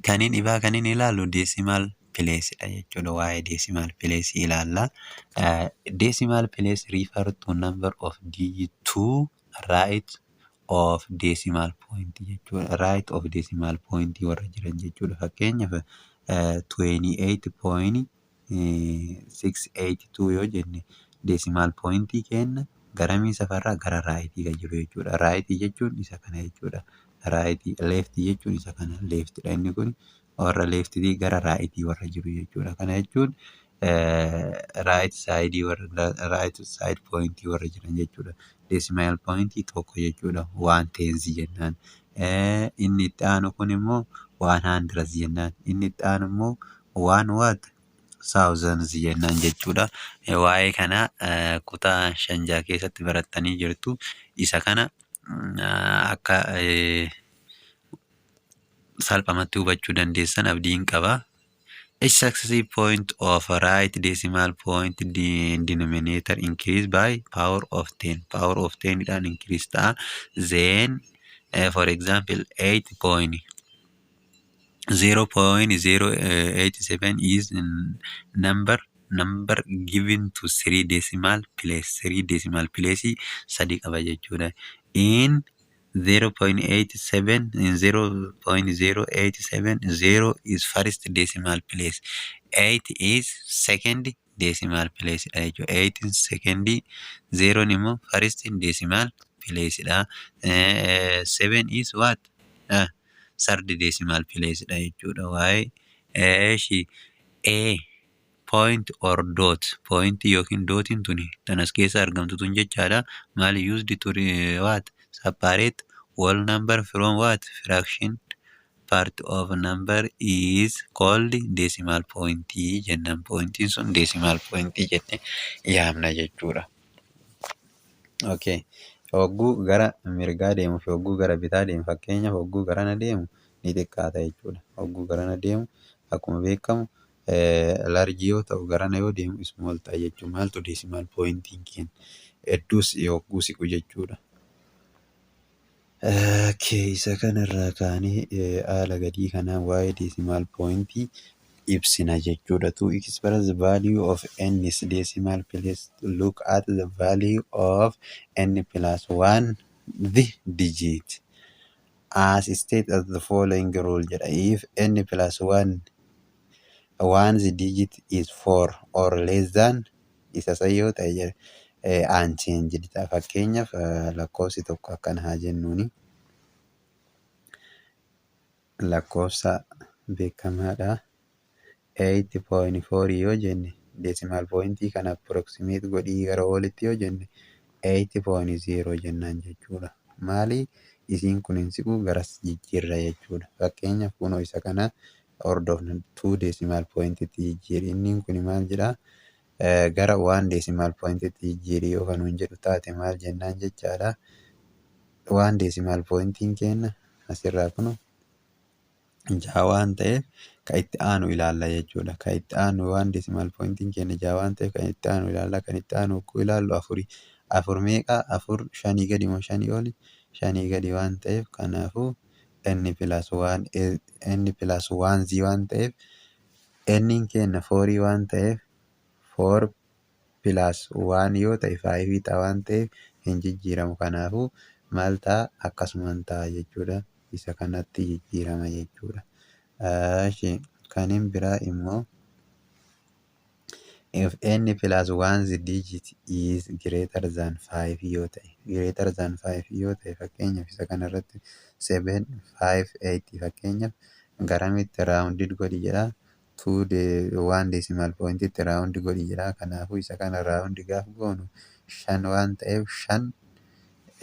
Kanin dhibaa kanin ilaalu decimal place dha jechuudha. Waa'ee decimal place ilaalla. Decimal place refer to number of digit to right of decimal point jechuudha. Right of decimal point warra jiran jechuudha. Fakkeenyaaf 28.682 yoo jenne decimal pointii kenna garamii safarraa gara raayitii kan jiru jechuudha. Raayitii jechuun isa kana jechuudha. Raayitii leeftii jechuun isa kana leeftidha. Inni kun warra leeftii gara raayitii warra jiru jechuudha. Kana jechuun raayit saayidii warra raayit saayid poointii warra jiran jechuudha. Decimal poointii tokko jechuudha. 1/10 jennaan. Inni itti aanu kun immoo 100 jennaan. Inni itti aanu immoo 1000 jennaan jechuudha. Waa'ee kana kutaa 5 keessatti barattanii jirtu. Isa kana akka salphamatti hubachuu dandeessan abdiin qaba. A successive point of a right decimal point denominator increase by power of 10. Power of 10 dhaan increase ta'a. Then for example 0.087 is number given to 3 decimal place. 3 decimal place sadii qaba jechuudha. In 0.87 0 is first decimal place. 8 is second decimal place. 8 is second, 0 immoo first decimal place. 7 is what? Third decimal place jechuudha. Waa'ee A point or dot. Point yookiin dootiin tuni tan as keessa argamtu tun jechaadha. Maal used to what? Separate whole number from what? Fraction part of number is called decimal point jennaan. Pointiin sun decimal point jette yaamna jechuudha. Okay. Hogguu gara mirgaa deemu fi hogguu gara bitaa deemu fakkeenyaaf hogguu garana deemu ni xiqqaata jechuudha. Hogguu garana deemu akkuma beekamu larjii yoo ta'u garana yoo deemu small ta'a jechuudha. Maaltu decimal pointiin kenna? Hedduus hogguu siqu jechuudha. Isa kanarraa kaanee haala gadii kanaan waa'ee decimal pointii ibsina jechuudha. To express the value of n is decimal place, look at the value of n plus 1 the digit as stated as the following rule jedha. If n plus 1 the digit is 4 or less than isa sayyoo ta'e jedha. Unchanged ta'a. Fakkeenyaaf lakkoofsi tokko akkana haa jennuuni. Lakkoofsa beekamaadha. 8.4 yoo jenne decimal pointii kana approximate godhii gara olitti yoo jenne 8.0 jennaan jechuudha. Maali? Isiin kun hin siqu garas jijjiirra jechuudha. Fakkeenyaaf kunoo isa kana hordofna 2 decimal pointitti jijjiiri. Inni kun maal jedhaa? Gara 1 decimal pointitti jijjiiri yoo kan hin jedhu taate maal jennaan jechaadha. 1 decimal pointiin kenna asirraa kunoo 6 waan ta'eef kan itti aanu ilaalla jechuudha. Kan itti aanu 1 decimal pointiin kenna 6 waan ta'eef kan itti aanu ilaalla. Kan itti aanu hogguu ilaallu 4. 4 meeqa? 4 5 gadi moo 5 oli? 5 gadi waan ta'eef kanaafuu n plus 1 z waan ta'eef n'n kenna 4 waan ta'eef 4 plus 1 yoo ta'e 5 ta'a waan ta'eef hin jijjiiramu. Kanaafuu maal ta'a? Akkasumaan ta'a jechuudha. Isa kanatti jijjiirama jechuudha. Kanin biraa immoo if n plus 1 the digit is greater than 5 yoo ta'e fakkeenyaaf isa kanarratti 7 5 8 fakkeenyaaf garamitti raawundid godhi jedha. 1 decimal pointitti raawundi godhi jedha. Kanaafuu isa kana raawundi gaaf goonu 5 waan ta'eef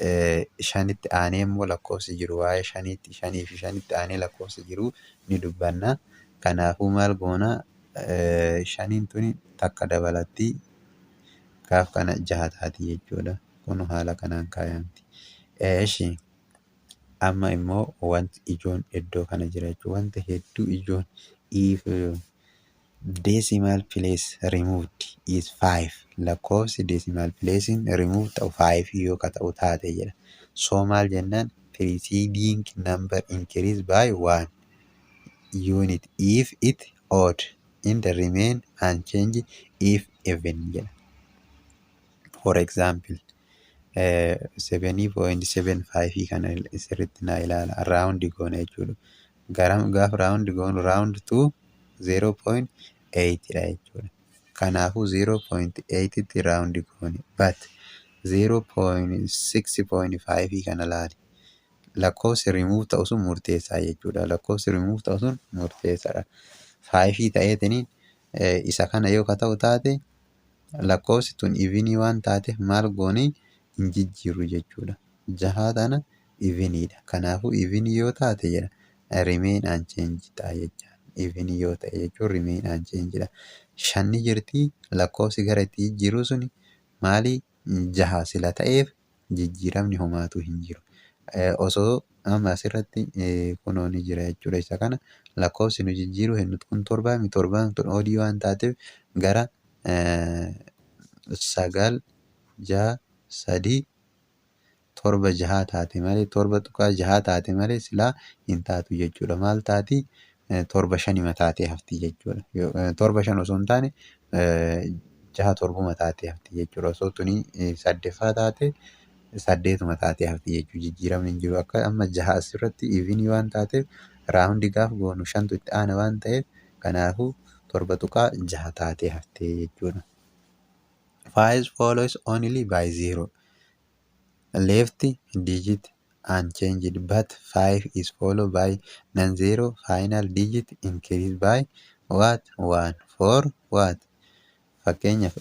5tti aanee immoo lakkoofsi jiru waa'ee 5 fi 5tti aanee lakkoofsi jiru ni dubbanna. Kanaafuu maal goona? 5 tuni takka dabalatti gaaf kana 6 taati jechuudha. Kun haala kanaan kaayamti. Amma immoo wanti ijoon iddoo kana jira jechuudha. Wanti hedduu ijoon if decimal place removed is 5 lakkoofsi decimal placing remove ta'u 5 yoo ka ta'u taate jedha. So maal jennaan? Preceding number increase by 1 unit if it odd in the remain unchanged if even jedha. For example 7.75 kana sirriitti naa ilaala raawundi goona jechuudha. Gaafa raawundi goonu raawundi to 0.8 dha jechuudha. Kanaafuu 0.8 tti raawundi goone but 0.6.5 kana laali. Lakkoofsi remove ta'u sun murteessaa jechuudha. Lakkoofsi remove ta'u sun murteessaadha. 5 ta'eetiniin isa kana yoo ka ta'u taate lakkoofsi tun ivinii waan taateef maal goonee hin jijjiirru jechuudha. Jahaa tana iviniidha. Kanaafuu ivinii yoo taate jedha remain unchanged ta'a jecha. Ivinii yoo ta'e jechuun remain unchanged dha. 5 jirti lakkoofsi gara itti jijjiirru suni maali jaha sila ta'eef jijjiiramni homaatu hin jiru. Osoo amma asirratti kunoo ni jira jechuudha. Isa kana lakkoofsi nu jijjiiru hin kun torbaa torbaan tun odii waan taateef gara 9, 6, 3 7 taate malee 7.6 taate malee silaa hin taatu jechuudha. Maal taati? 7 taatee hafti jechuudha. 7 osoo hin taane 6 taatee hafti jechuudha. Osoo tuni 8 taate 8 taatee hafti jechuudha. Jijjiiramni hin jiru. Akka amma 6 asirratti ivinii waan taateef raawundi gaafa goonu 5tu itti aana waan ta'eef kanaafuu 7.6 taatee haftee jechuudha. 5 follows only by 0. Left digit unchanged but 5 is followed by non-zero final digit increased by what? 1 for what? Fakkeenyaaf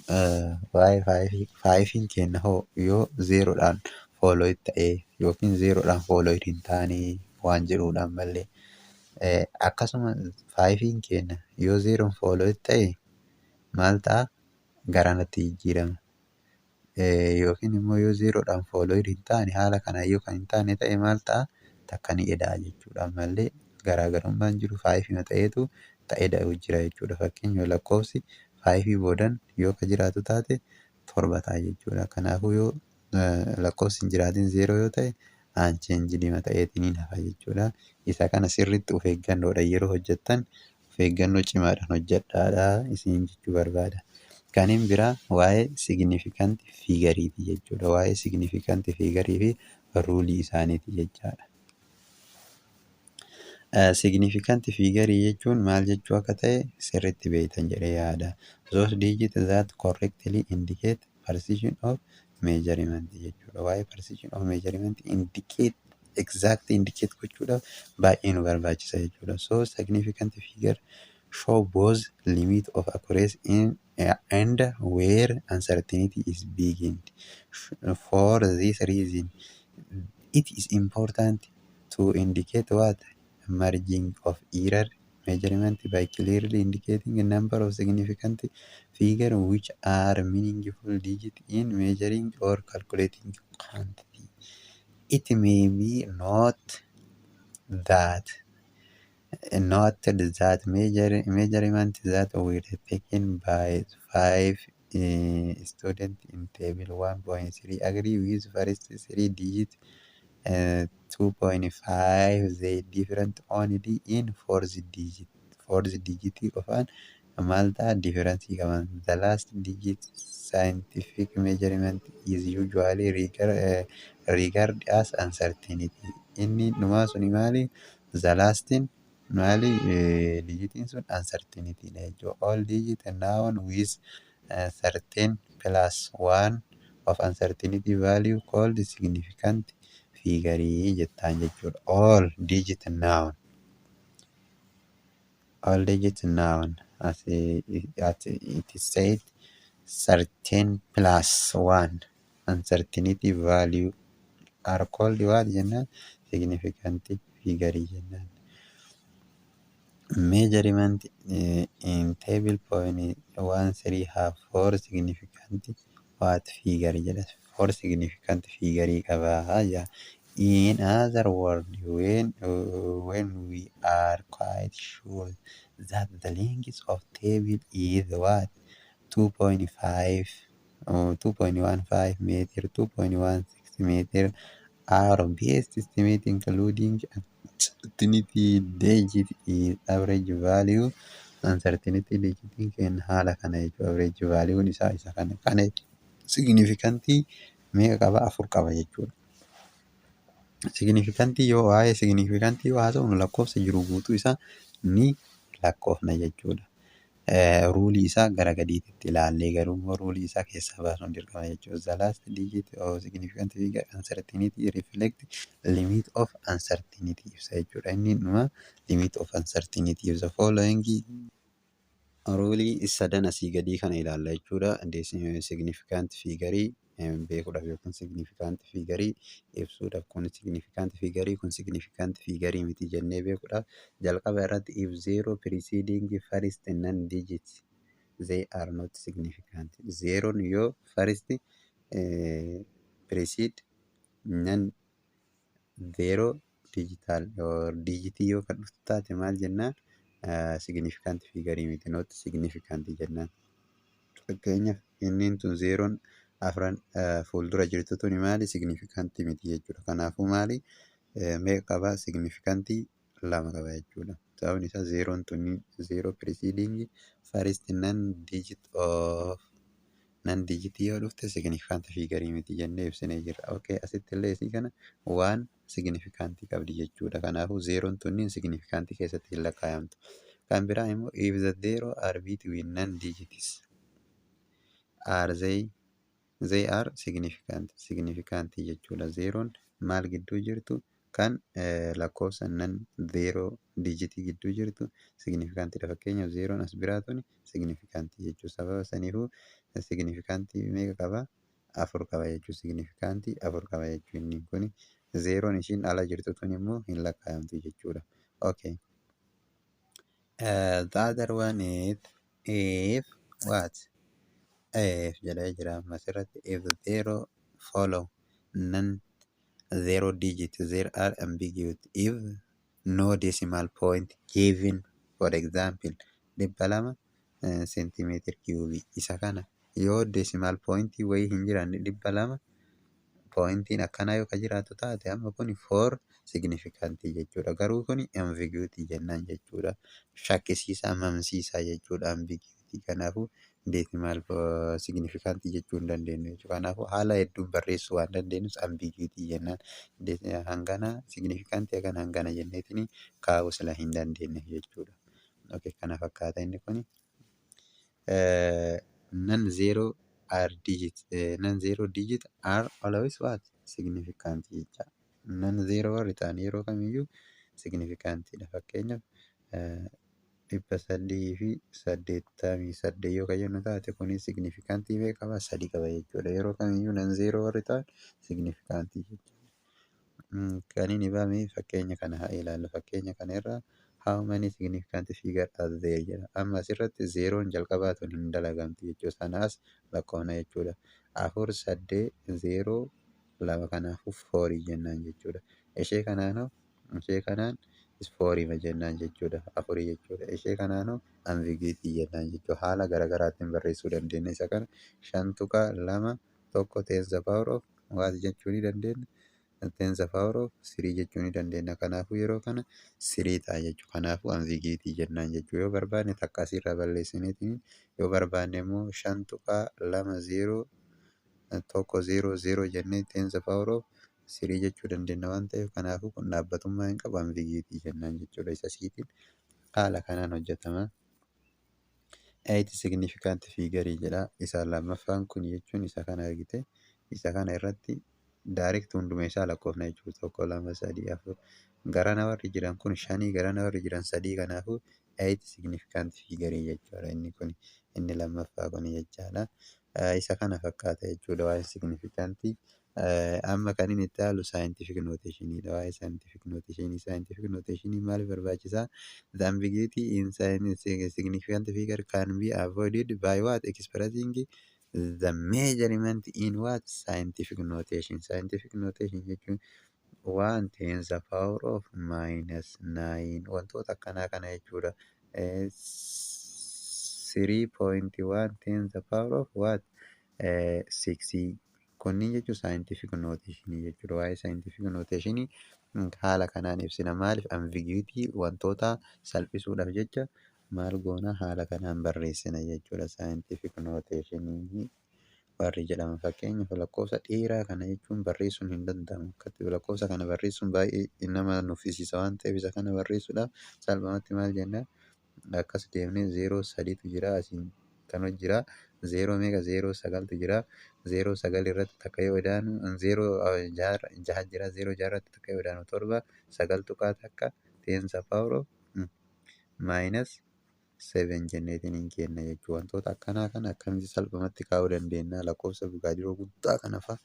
waa'ee 5 kenna hoo yoo 0dhaan follow ta'ee yookiin 0dhaan follow hin taane waan jedhuudhaan malee akkasuma 5 kenna yoo 0 follow ta'e maal ta'a? Garanatti jijjiirama. Yookiin immoo yoo 0dhaan follow hin taane haala kanaan yoo kan hin taane ta'e maal ta'a? Takka ni eda'a jechuudha. Ammallee garaagarummaan jiru 5 ta'eetu ta'ee da'u jira jechuudha. Fakkeenyaaf lakkoofsi 5 boodan yoo ka jiraatu taate 7 ta'a jechuudha. Kanaafuu yoo lakkoofsi hin jiraatin 0 yoo ta'e unchanged ta'eetiniin hafa jechuudha. Isa kana sirriitti of eeggannoodhaan yeroo hojjettan of eeggannoo cimaadhaan hojjedhaadha isin jechuu barbaada. Kaniin biraa waa'ee significant figuriiti jechuudha. Waa'ee significant figurii fi ruulii isaaniiti jechaadha. Significant figure jechuun maal jechuu akka ta'e sirriitti beektan jedhee yaada. Those digits that correctly indicate precision of measurement jechuudha. Waa'ee precision of measurement indicate gochuudhaaf baay'ee nu barbaachisa jechuudha. So significant figure show both limit of accuracy and where uncertainty is beginning. For this reason, it is important to indicate what? Margin of error measurement by clearly indicating a number of significant figures which are meaningful digits in measuring or calculating quantity. It may be noted that measurements that were taken by 5 students in table 1.3 agree with first 3 digits 2.5 they different only in fourth digit of an malta difference qaban. The last digit scientific measurement is usually regarded as uncertainty. Inni dhumaa suni maali? The lasting maali digitiin sun uncertainty dha jechuudha. All digit known with certain plus 1 of uncertainty value called significant figure jettaan jechuudha. All digit known as it is said certain plus 1 uncertainty value are called what jennaan? Significant figure jennaan. Measurement in table point 1.3 have 4 significant what figure jedha. 4 significant figure qaba. In other words, when we are quite sure that the length of table is what? 2.5 or 2.15 meter, 2.16 meter, our best estimate including uncertainty digit is average value. Uncertainty digitiin kenna haala kana jechuudha. Average value isaa isa kana. Kana signifikantii meeqa qaba? 4 qaba jechuudha. Signifikantii yoo waa'ee signifikantii yoo haasa'u lakkoofsa jiru guutuu isaa ni lakkoofna jechuudha. Ruulii isaa gara gadiitti ilaallee garuu ruulii isaa keessaa baasuun dirqama jechuudha. The last digit of significant figure uncertainty reflect limit of uncertainty ibsa jechuudha. Inni dhuma limit of uncertainty ibsa. Following ruulii sadan asii gadii kana ilaalla jechuudha. Significant figure beekuudhaaf yookiin significant figure ibsuudhaaf kun significant figure kun significant figure miti jennee beekuudhaaf jalqaba irratti if zero preceding first non digits they are not significant. Zeroon yoo first precede non zero digital or digit yoo kan dhuftu taate maal jennaan? Significant figure miti not significant jennaan. Fakkeenyaaf inni tun zeeroon afran fuuldura jirtu tuni maali? Signifikantii miti jechuudha. Kanaafuu maali? Meeqa qaba? Signifikantii 2 qaba jechuudha. Sababni isaa zeeroon tuni zeeroo preceding first non digit of non digit yoo dhufte significant figure miti jennee ibsinee jirra. Okay, asitti illee isii kana waan signifikantii qabdi jechuudha. Kanaafuu zeeroon tuni signifikantii keessatti hin lakkaa'amtu. Kan biraa immoo if the zero are between non digits are they are significant jechuudha. Zeeroon maal gidduu jirtu? Kan lakkoofsa non zero digitii gidduu jirtu significantidha. Fakkeenyaaf zeeroon as biraa tuni signifikantii jechuudha. Sababa saniifuu signifikantii meeqa qaba? 4 qaba jechuudha. Signifikantii 4 qaba jechuudha. Inni kun zeeroon ishiin ala jirtu tuni immoo hin lakkaa'amtu jechuudha. Okay. The other one is if what? If jedhee jira asirratti if zero follow non zero digit there are ambiguity if no decimal point given for example 200 centimeter cube isa kana yoo decimal point wayii hin jiraanne 200 pointiin akkanaa yoo ka jiraatu taate amma kun for significant jechuudha. Garuu kun ambiguity jennaan jechuudha. Shakkisiisaa mamsiisaa jechuudha ambiguity. Kanaafuu decimal significant jechuu hin dandeenyu jechuudha. Kanaafuu haala hedduun barreessuu waan dandeenyus ambiguity jennaan. Hangana significant kan hangana jenneetini kaa'uu sila hin dandeenye jechuudha. Okay, kana fakkaata inni kun non zero are digit non zero digit are always what? Significant jecha. Non zero warri ta'an yeroo kamiyyuu significantidha. Fakkeenyaaf 388 yoo ka jennu taate kunis signifikantii meeqa qaba? 3 qaba jechuudha. Yeroo kamiyyuu non zero warri ta'an signifikantii jechuudha. Kan inni baame fakkeenya kana haa ilaallu. Fakkeenya kana irraa how many significant figure are there jedha. Amma asirratti zeeroon jalqabaatuun hin dalagamtu jechuudha. Sanaas lakkoofna jechuudha. 4 8 0 2 kanaafuu 4 jennaan jechuudha. Ishee kanaan foorima jennaan jechuudha. 4 jechuudha. Ishee kanaanoo ambiguity jennaan jechuudha. Haala garaagaraatiin barreessuu dandeenya. Isa kana 5 tuqaa 2 tokko tens the power of what jechuu ni dandeenya. Tens the power of 3 jechuu ni dandeenya. Kanaafuu yeroo kana 3 ta'a jechuudha. Kanaafuu ambiguity jennaan jechuudha. Yoo barbaanne takka asirraa balleessineetiin yoo barbaanne immoo 5 tuqaa 2 0 tokko 0 0 jennee tens the power of 3 jechuu dandeenya waan ta'eef kanaafuu kun dhaabbatummaa hin qabu ambiguity jennaan jechuudha. Isa siitiin haala kanaan hojjetama. 8 significant figure jedha. Isa lammaffaan kun jechuun isa kana argite isa kana irratti direct hunduma isaa lakkoofna jechuudha. 1 2 3 4 garana warri jiran kun 5 garana warri jiran 3 kanaafuu 8 significant figure jechuudha. Inni kun inni lammaffaa kun jechaadha. Isa kana fakkaata jechuudha waa'ee significantii. Amma kan inni itti haalu scientific notationidha. Waa'ee scientific notationii maaliif barbaachisaa? The ambiguity in significant figure can be avoided by what? Expressing the measurement in what? Scientific notation. Scientific notation jechuun 1 times the power of -9 wantoota akkanaa kana jechuudha. 3.1 times the power of what? 6 kunniin jechuun scientific notation jechuudha. Waa'ee scientific notation haala kanaan ibsina. Maaliif ambiguity wantoota salphisuudhaaf jecha maal goona haala kanaan barreessina jechuudha. Scientific notation warri jedhama. Fakkeenyaaf lakkoofsa dheeraa kana jechuun barreessuun hin danda'amu. Akkatti lakkoofsa kana barreessuun baay'ee nama nuffisiisa waan ta'eef isa kana barreessuudhaaf salphumatti maal jenna akkas deemnee 0 3tu jira asiin kan jira 0 jira 0 irratti takka yoo idaanu 0 jira 0 irratti takka yoo idaanu 7 9 tuqaa takka 10 power minus 7 jenneetiin hin kenna jechuudha. Wantoota akkanaa kana akkamitti salphumatti kaa'uu dandeenya lakkoofsa biroo guddaa kana fa'a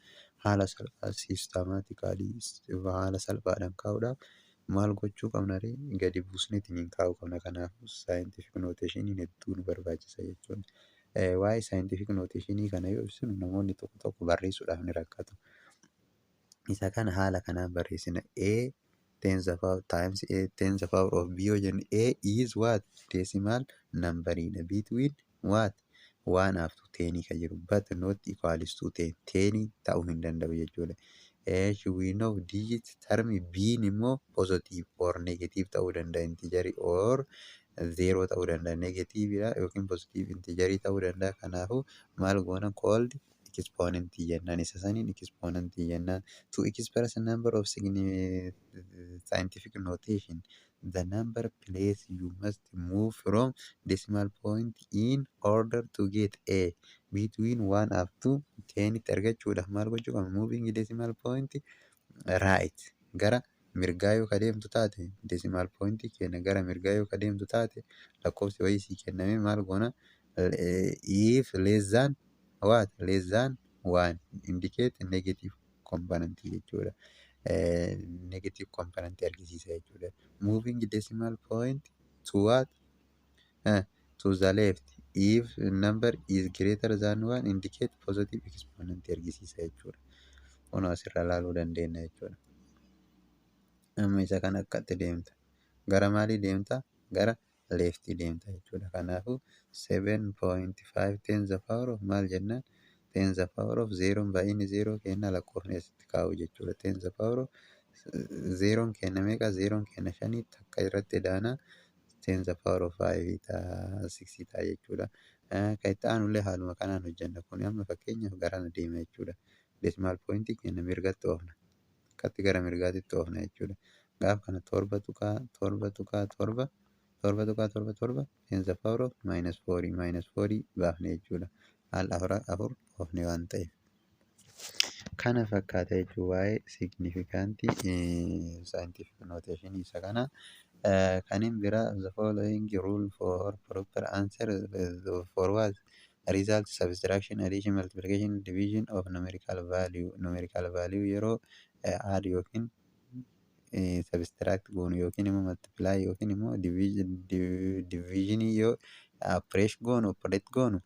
haala salphaa siistemaatikaalii haala salphaadhaan kaa'uudhaaf maal gochuu qabna gadi buusneetiin hin kaa'uu qabna. Kanaafuu saayintifik nooteeshiniin hedduu nu barbaachisa jechuudha. Waa'ee saayintifik nooteeshinii kana yoo ibsinu namoonni tokko tokko barreessuudhaaf ni rakkatu. Isa kana haala kanaan barreessina. A tens the power times A tens the power of B yoo jennu A is what? Decimal numberidha. Between what? 1 up to 10 kan jiru. But not equals to 10. 10 ta'uu hin danda'u jechuudha. We know digit term B immoo positive or negative ta'uu danda'a. Integer or 0 ta'uu danda'a. Negativeidha yookiin positive integer ta'uu danda'a. Kanaafuu maal goona called exponent jennaan. Isa saniin exponent jennaan. To express a number of scientific notation, the number place you must move from decimal point in order to get A between 1 up to 10 argachuudhaaf maal gochuu qabna? Moving decimal point right gara mirgaa yoo adeemtu taate decimal point keenya gara mirgaa yoo adeemtu taate lakkoofsi wayii sii kenname maal goona? If less than what? Less than 1 indicate negative component jechuudha. Negative component argisiisa jechuudha. Moving decimal point to what? To the left. If number is greater than 1 indicate positive exponent argisiisa jechuudha. Kun asirra ilaaluu dandeenya jechuudha. Amma isa kana akkatti deemta. Gara maalii deemta? Gara left deemta jechuudha. Kanaafuu 7.5 tens the power of maal jennaan? Tens the power of 0 baay'inni 0 kenna lakkoofni asitti kaa'u jechuudha. Tens the power of 0 kenna meeqa? 0 kenna 5 takka irratti idaana. Tens the power of 5 ta'a 6 ta'a jechuudha. Kan itti aanullee haaluma kanaan hojjenna. Kun amma fakkeenyaaf garana deema jechuudha. Decimal point kenna mirgatti oofna. Akkatti gara mirgaatitti oofna jechuudha. Gaaf kana 7 tuqaa 7 tens the power of minus 4 baafne jechuudha. Haal afur oofne waan ta'eef. Kana fakkaata jechuudha waa'ee signifikantii scientific notation isa kana. Kanin biraa the following rule for proper answer for what? Result subtraction addition multiplication division of numerical value. Numerical value yeroo add yookiin subtract goonu yookiin immoo multiply yookiin immoo division yoo operate goonu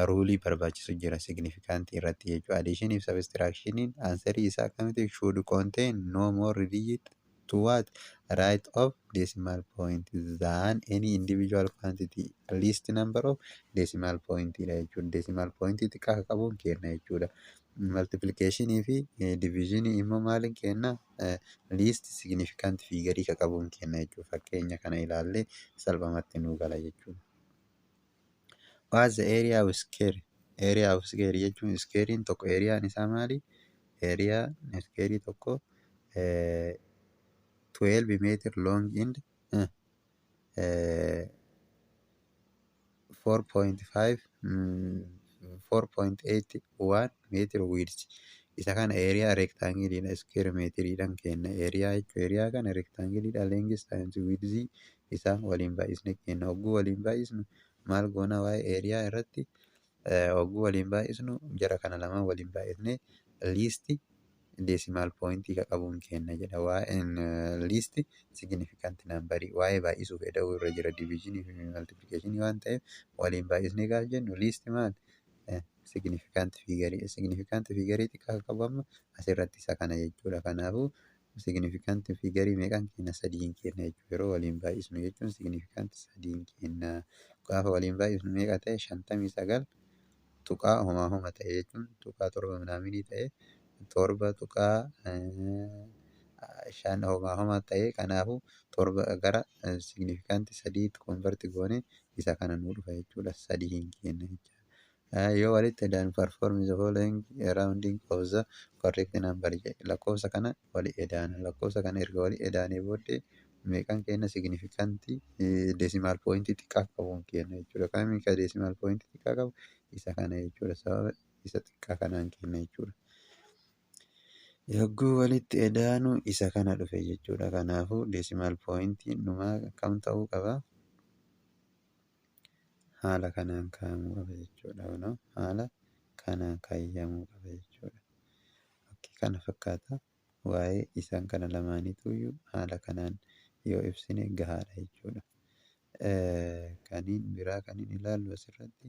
ruulii barbaachisu jira significant irratti jechuudha. Addition if subtractioniin answer isaa akkamitti should contain no more digit to what? Right of decimal point than any individual quantity least number of decimal point dha jechuudha. Decimal point xiqqaa qabuun kenna jechuudha. Multiplication fi division immoo maaliin kenna? Least significant figure ka qabuun kenna jechuudha. Fakkeenya kana ilaallee salphumatti nu gala jechuudha. What's the area of square? Area of square jechuun squareen tokko eriyaan isaa maali? Eriyaan square tokko 12 meter long and 4.81 meter width. Isa kana area rectangle square meteriidhaan kenna. Area jechuun area kana rectangle length times width isa waliin baay'isne kenna. Hogguu waliin baay'isnu maal goona waa'ee area irratti hogguu waliin baay'isnu jara kana lamaan waliin baay'isne least decimal point ka qabuun kenna jedha. Waa'een least significant number waa'ee baay'isuuf eda'uu irra jira division fi multiplication waan ta'eef waliin baay'isne gaaf jennu least maal? Significant figure xiqqaa qabu amma asirratti isa kana jechuudha. Kanaafuu significant figure meeqaan kenna? 3 kenna jechuudha. Yeroo waliin baay'isnu jechuun significant 3 kenna. Gaafa waliin baay'isnu meeqa ta'e? 59 tuqaa homa ta'e jechuun tuqaa 7 minaaminii ta'e 7 tuqaa shan homaa ta'ee kanaafuu torba gara signifikantii sadiitti konverti goone isa kana nuu dhufa jechuudha. Sadii hin kenna jechuudha. Yoo walitti edaan perform the following rounding of the correct number jedhe lakkoofsa kana wali edaana. Lakkoofsa kana erga wali edaanee booddee meeqan kenna signifikantii decimal point xiqqaa qabuun kenna jechuudha. Kamiin ka decimal point xiqqaa qabu isa kana jechuudha. Sababa isa xiqqaa kanaan kenna jechuudha. Yogguu walitti edaanu isa kana dhufe jechuudha. Kanaafuu decimal point numaa kam ta'uu qaba? Haala kanaan kaa'amuu qaba jechuudha. Haala kanaan kaa'amuu qaba jechuudha. Fakkii kana fakkaata. Waa'ee isaan kana lamaaniituyyuu haala kanaan yoo ibsine gahaadha jechuudha. Kaniin biraa kaniin ilaallu asirratti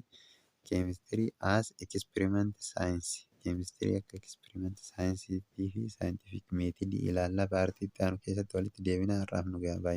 keemistirii as experiment saayinsii. Keemistirii akka experiment saayinsiitii fi saayintifik meetidii ilaallaa paartii itti aanu keessatti walitti deebinaa har'aaf nu gahaa baay'ee.